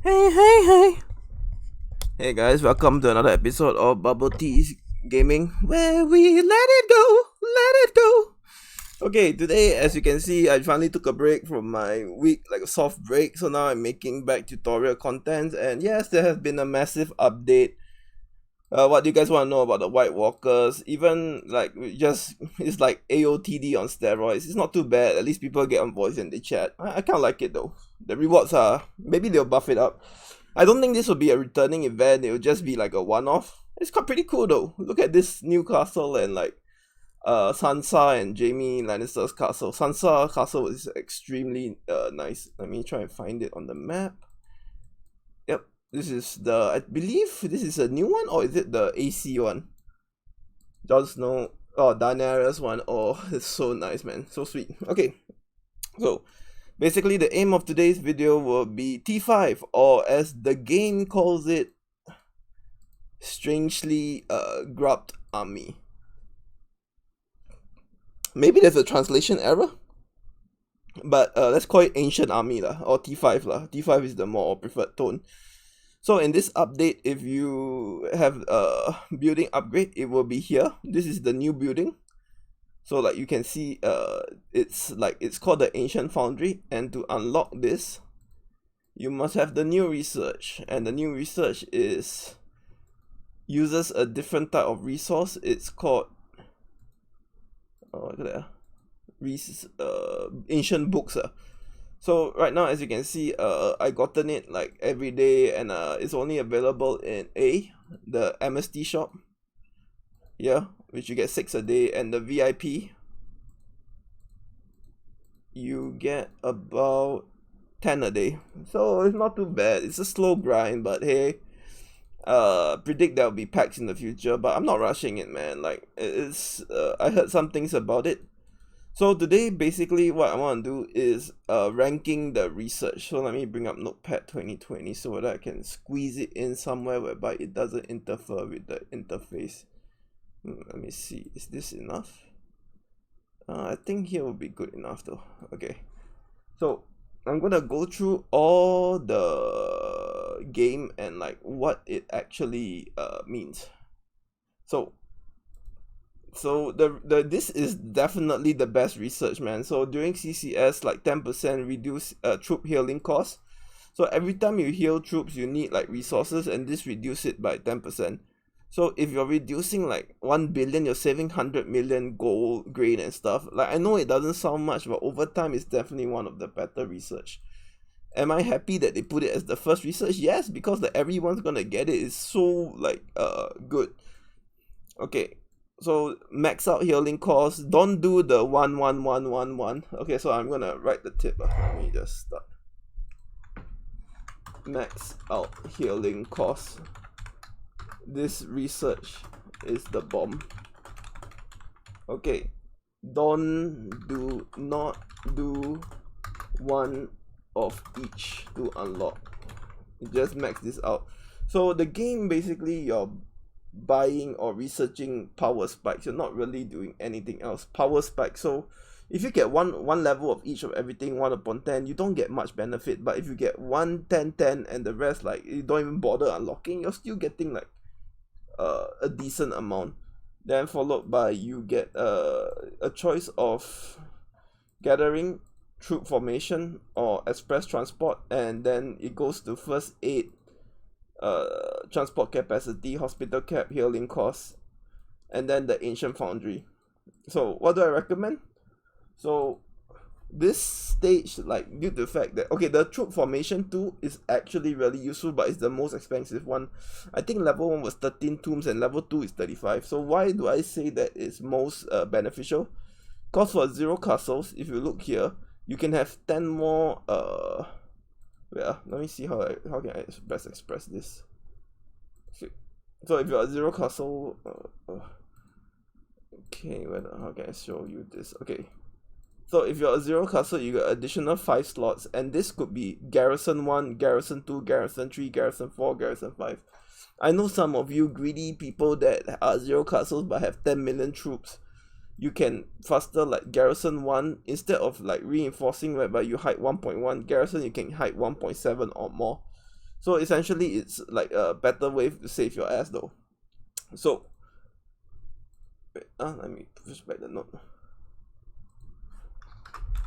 Hey. Hey guys, welcome to another episode of BubbleteaS Gaming, where we let it go. Okay, today, as you can see, I finally took a break from my week, like a soft break, so now I'm making back tutorial content, and yes, there has been a massive update. What do you guys want to know about the White Walkers? Even like just it's like AOTD on steroids. It's not too bad. At least people get on voice and they chat. I kind of like it though. The rewards are maybe they'll buff it up. I don't think this will be a returning event. It will just be like a one-off. It's quite pretty cool though. Look at this new castle and like Sansa and Jaime Lannister's castle. Sansa castle is extremely nice. Let me try and find it on the map. Yep, this is the, I believe this is a new one, or is it the AC one? Jon Snow. Oh, Daenerys one. Oh, it's so nice, man. So sweet. Okay, so basically the aim of today's video will be T5, or as the game calls it, strangely grubbed army. Maybe there's a translation error, but let's call it ancient army lah, or T5 lah. T5 is the more preferred tone. So in this update, if you have a building upgrade, it will be here. This is the new building. So like you can see, it's called the Ancient Foundry, and to unlock this, you must have the new research, and the new research uses a different type of resource. It's called look at that, ancient books. So right now, as you can see, I gotten it like every day, and it's only available in the MST shop. Yeah, which you get 6 a day, and the VIP you get about 10 a day. So it's not too bad. It's a slow grind, but hey, predict there'll be packs in the future, but I'm not rushing it, man. Like it's I heard some things about it. So today, basically, what I want to do is ranking the research. So let me bring up Notepad 2020 so that I can squeeze it in somewhere whereby it doesn't interfere with the interface. Let me see, is this enough? I think here will be good enough though. Okay, so I'm gonna go through all the game and like what it actually means. So this is definitely the best research, man. So during CCS, like 10% reduce troop healing cost. So every time you heal troops, you need like resources, and this reduce it by 10%. So if you're reducing like 1 billion, you're saving 100 million gold, grain and stuff. Like I know it doesn't sound much, but over time it's definitely one of the better research. Am I happy that they put it as the first research? Yes, because everyone's gonna get it. It's so like good. Okay, so max out healing cost. Don't do the 11111. Okay, so I'm gonna write the tip. Let me just start. Max out healing cost. This research is the bomb. Okay, do not do one of each to unlock. Just max this out. So the game, basically you're buying or researching power spikes. You're not really doing anything else. Power spike. So if you get one level of each of everything, 1 upon 10, you don't get much benefit. But if you get 1, 10, 10, and the rest, like you don't even bother unlocking, you're still getting like a decent amount. Then followed by you get a choice of gathering, troop formation, or express transport, and then it goes to first aid, transport capacity, hospital cap, healing costs, and then the Ancient Foundry. So what do I recommend? So this stage, like due to the fact that, okay, the troop formation 2 is actually really useful, but it's the most expensive one. I think level 1 was 13 tombs and level 2 is 35. So why do I say that it's most beneficial? Because for 0 castles, if you look here, you can have 10 more yeah, let me see how can I best express this. Okay. So if you're a 0 castle, okay, how can I show you this? Okay, so if you're a 0 castle, you get additional 5 slots, and this could be Garrison 1, Garrison 2, Garrison 3, Garrison 4, Garrison 5. I know some of you greedy people that are 0 castles but have 10 million troops. You can faster like Garrison 1, instead of like reinforcing whereby you hide 1.1, Garrison you can hide 1.7 or more. So essentially it's like a better way to save your ass though. So wait, let me push back the note.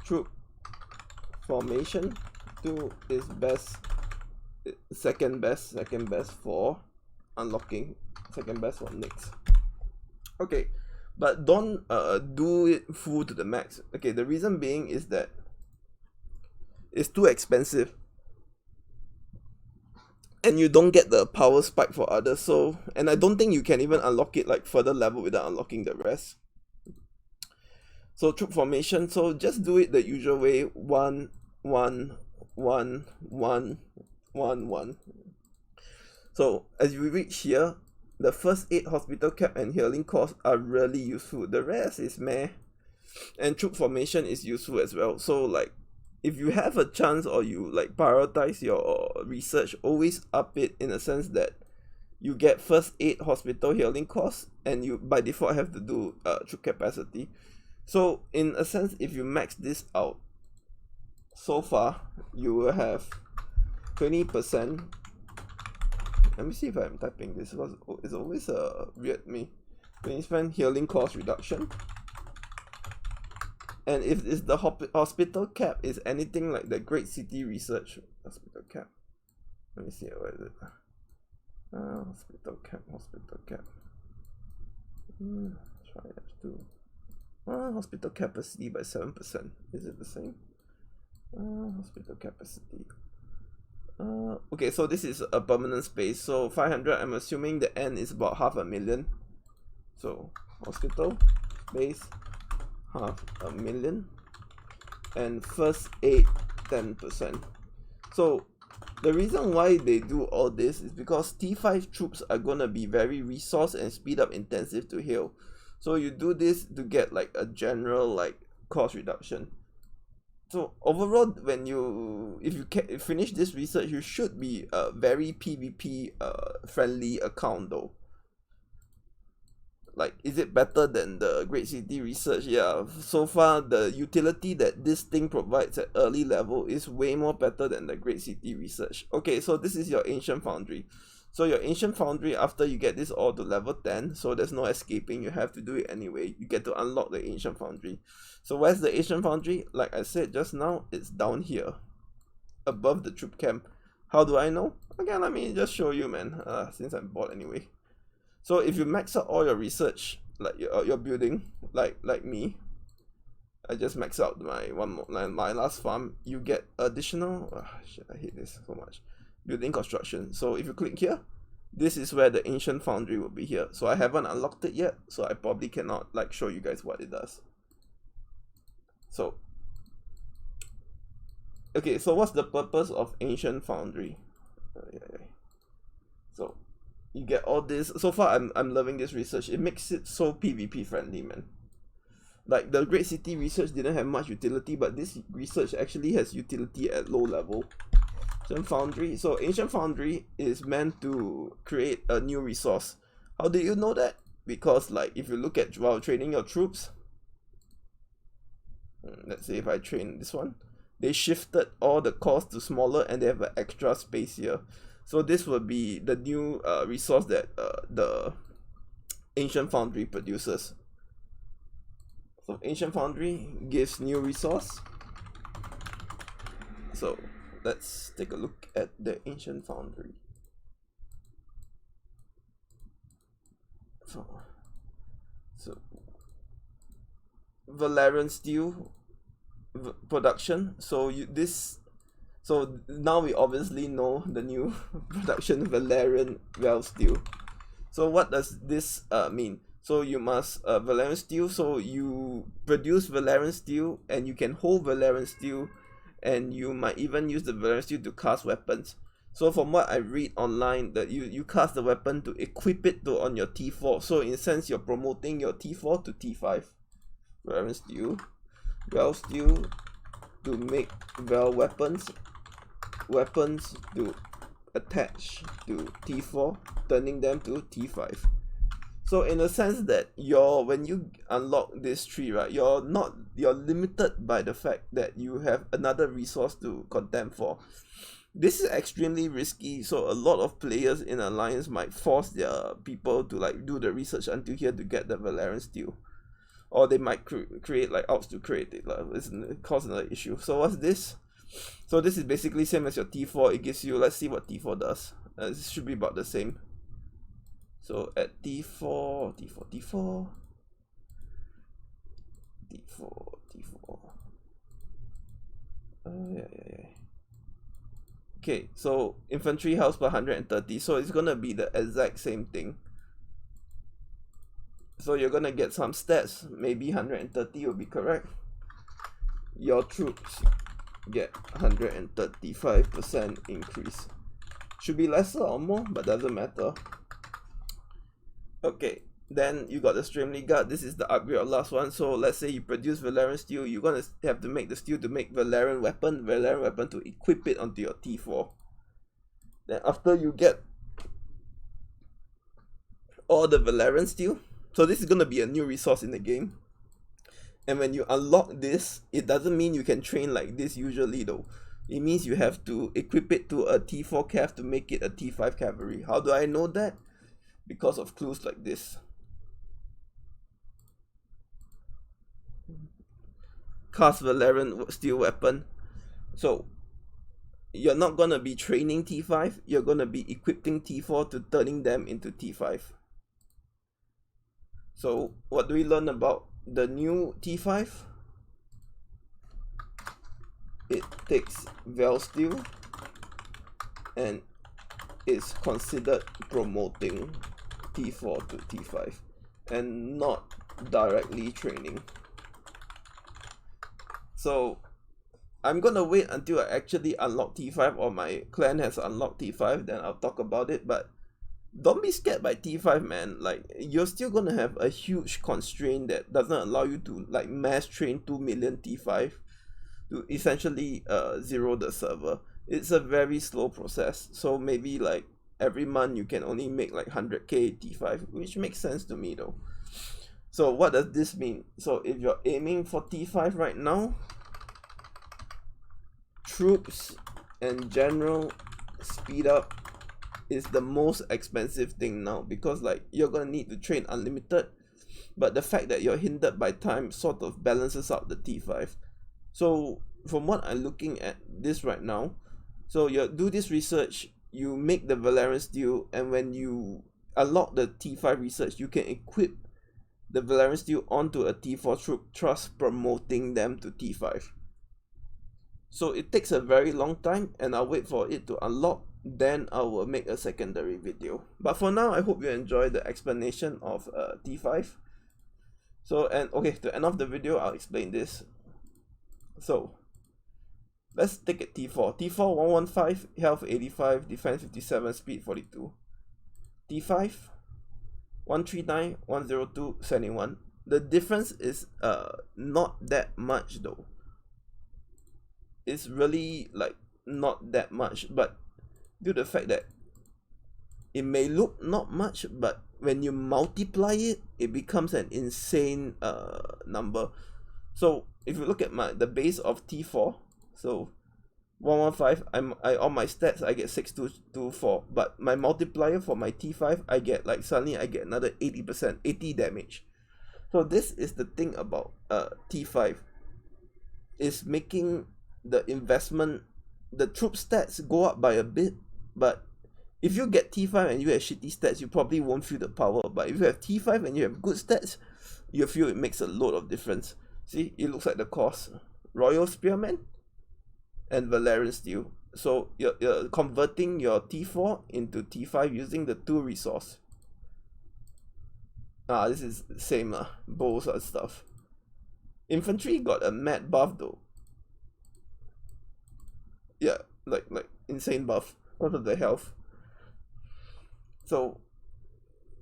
Troop formation 2 is best, second best for unlocking, second best for next. Okay, but don't do it full to the max. Okay, the reason being is that it's too expensive and you don't get the power spike for others. So, and I don't think you can even unlock it like further level without unlocking the rest. So troop formation, so just do it the usual way, 1 1 1 1 1 1. So as you reach here, the first 8 hospital cap and healing costs are really useful. The rest is meh. And troop formation is useful as well. So like if you have a chance or you like prioritize your research, always up it in a sense that you get first 8 hospital healing costs and you by default have to do troop capacity. So in a sense, if you max this out, so far you will have 20%. Let me see if I'm typing this because it's always a weird me. 20% healing cost reduction. And if it's the hospital cap is anything like the Great City Research hospital cap. Let me see, where is it? Hospital cap. Try F2. Hospital capacity by 7%. Is it the same? Hospital capacity. Okay, so this is a permanent space. So 500, I'm assuming the N is about 500,000. So hospital space 500,000. And first 8, 10%. So the reason why they do all this is because T5 troops are gonna be very resource and speed up intensive to heal. So you do this to get like a general like cost reduction. So overall, when if you finish this research, you should be a very PvP friendly account though. Like, is it better than the Great City Research? Yeah, so far the utility that this thing provides at early level is way more better than the Great City Research. Okay, so this is your Ancient Foundry. So your Ancient Foundry, after you get this all to level 10, so there's no escaping, you have to do it anyway. You get to unlock the Ancient Foundry. So where's the Ancient Foundry? Like I said just now, it's down here, above the troop camp. How do I know? Again, let me just show you, man, since I'm bored anyway. So if you max out all your research, like your building, like me, I just max out my last farm, you get additional, shit, I hate this so much, building construction. So if you click here, this is where the Ancient Foundry will be here. So I haven't unlocked it yet, so I probably cannot like show you guys what it does. So okay, so what's the purpose of Ancient Foundry? So you get all this. So far I'm loving this research. It makes it so PvP friendly, man. Like the Great City Research didn't have much utility, but this research actually has utility at low level. Ancient Foundry. So Ancient Foundry is meant to create a new resource. How do you know that? Because like if you look at while training your troops, let's say if I train this one, they shifted all the costs to smaller and they have an extra space here. So this will be the new resource that the Ancient Foundry produces. So Ancient Foundry gives new resource. So let's take a look at the Ancient Foundry. So Valerian steel production. So so now we obviously know the new production Valerian well steel. So what does this mean? So you must Valerian steel. So you produce Valerian steel and you can hold Valerian steel, and you might even use the Valerian steel to cast weapons. So from what I read online, that you cast the weapon to equip it to on your T4. So in a sense, you're promoting your T4 to T5. Valerian steel, well steel to make well weapons to attach to T4, turning them to T5. So in a sense that when you unlock this tree, right, you're limited by the fact that you have another resource to contend for. This is extremely risky, so a lot of players in Alliance might force their people to like do the research until here to get the Valerian steel. Or they might create like outs to create it. It's cause another issue. So what's this? So this is basically same as your T4. It gives you, let's see what T4 does. This should be about the same. So at T4, T4, T4, T4, T4. Yeah. Okay, so infantry health per 130. So it's gonna be the exact same thing. So you're gonna get some stats. Maybe 130 will be correct. Your troops get 135% increase. Should be lesser or more, but doesn't matter. Okay, then you got the Streamly Guard. This is the upgrade of last one. So let's say you produce Valerian steel, you're gonna have to make the steel to make Valerian weapon to equip it onto your T4. Then after you get all the Valerian steel, so this is gonna be a new resource in the game. And when you unlock this, it doesn't mean you can train like this usually though. It means you have to equip it to a T4 cav to make it a T5 cavalry. How do I know that? Because of clues like this. Cast Valerian steel weapon. So you're not gonna be training T5, you're gonna be equipping T4 to turning them into T5. So what do we learn about the new T5? It takes Val steel and is considered promoting T4 to T5 and not directly training. So I'm gonna wait until I actually unlock T5 or my clan has unlocked T5, then I'll talk about it. But don't be scared by T5, man. Like, you're still gonna have a huge constraint that doesn't allow you to like mass train 2 million T5 to essentially zero the server. It's a very slow process. So maybe like every month you can only make like 100k T5, which makes sense to me though. So what does this mean? So if you're aiming for T5 right now, troops and general speed up is the most expensive thing now, because like you're gonna need to train unlimited, but the fact that you're hindered by time sort of balances out the T5. So from what I'm looking at this right now, so you do this research, you make the Valerian steel, and when you unlock the T5 research, you can equip the Valerian steel onto a T4 troop, thus promoting them to T5. So it takes a very long time, and I'll wait for it to unlock, then I will make a secondary video. But for now, I hope you enjoy the explanation of T5. So, and okay, to end off the video, I'll explain this. So let's take it T4. T4 115, health 85, defense 57, speed 42. T5 139, 102, 71. The difference is not that much though. It's really like not that much, but due to the fact that it may look not much, but when you multiply it, it becomes an insane number. So if you look at the base of T4, so 115, on my stats I get 6224, but my multiplier for my T5, I get like suddenly I get another 80%, 80 damage. So this is the thing about T5, is making the investment, the troop stats go up by a bit, but if you get T5 and you have shitty stats, you probably won't feel the power. But if you have T5 and you have good stats, you feel it makes a lot of difference. See, it looks like the cost. Royal Spearman and Valerian Steel. So you're converting your T4 into T5 using the 2 resource. This is the same bows and stuff. Infantry got a mad buff though. Yeah, like insane buff out of the health. So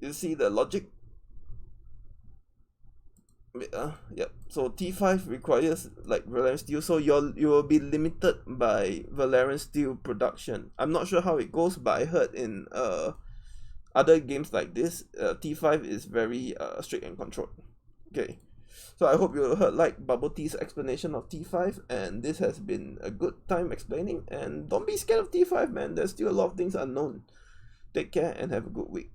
you see the logic. Yep. So T5 requires like Valerian steel, so you will be limited by Valerian steel production. I'm not sure how it goes, but I heard in other games like this, T5 is very strict and controlled. Okay. So I hope you like BubbleteaS explanation of T5, and this has been a good time explaining. And don't be scared of T5, man. There's still a lot of things unknown. Take care and have a good week.